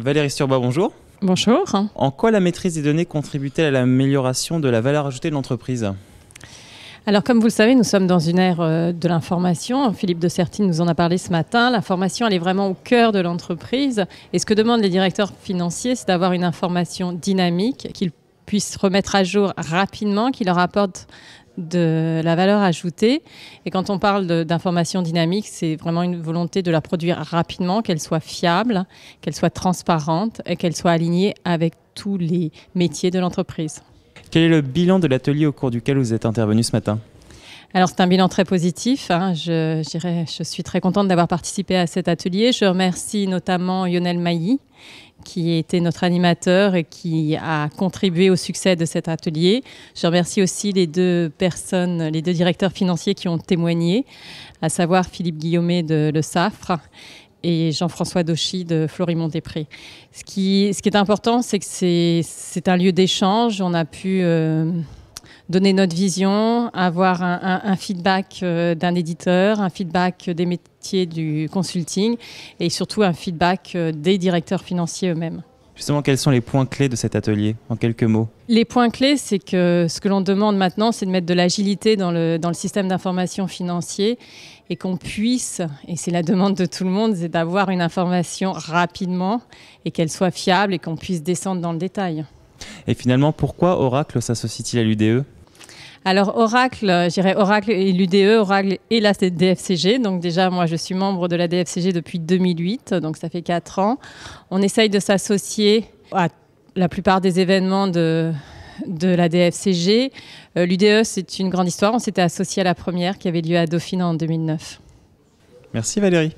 Valérie Sturba, bonjour. Bonjour. En quoi la maîtrise des données contribue-t-elle à l'amélioration de la valeur ajoutée de l'entreprise ? Alors, comme vous le savez, nous sommes dans une ère de l'information. Philippe de Sertine nous en a parlé ce matin. L'information, elle est vraiment au cœur de l'entreprise. Et ce que demandent les directeurs financiers, c'est d'avoir une information dynamique, qu'ils puissent remettre à jour rapidement, qui leur apporte de la valeur ajoutée. Et quand on parle d'information dynamique, c'est vraiment une volonté de la produire rapidement, qu'elle soit fiable, qu'elle soit transparente et qu'elle soit alignée avec tous les métiers de l'entreprise. Quel est le bilan de l'atelier au cours duquel vous êtes intervenu ce matin ? Alors, c'est un bilan très positif. Je suis très contente d'avoir participé à cet atelier. Je remercie notamment Lionel Mailly, qui était notre animateur et qui a contribué au succès de cet atelier. Je remercie aussi les deux directeurs financiers qui ont témoigné, à savoir Philippe Guillaumet de Le Safre et Jean-François Dauchy de Florimond-Després. Ce qui est important, c'est que c'est un lieu d'échange. On a pu donner notre vision, avoir un feedback d'un éditeur, un feedback des métiers du consulting et surtout un feedback des directeurs financiers eux-mêmes. Justement, quels sont les points clés de cet atelier, en quelques mots ? Les points clés, c'est que ce que l'on demande maintenant, c'est de mettre de l'agilité dans le système d'information financier et qu'on puisse, et c'est la demande de tout le monde, c'est d'avoir une information rapidement et qu'elle soit fiable et qu'on puisse descendre dans le détail. Et finalement, pourquoi Oracle s'associe-t-il à l'UDE ? Alors Oracle, je dirais Oracle et l'UDE, Oracle et la DFCG. Donc déjà, moi, je suis membre de la DFCG depuis 2008, donc ça fait 4 ans. On essaye de s'associer à la plupart des événements de la DFCG. L'UDE, c'est une grande histoire. On s'était associé à la première qui avait lieu à Dauphine en 2009. Merci Valérie.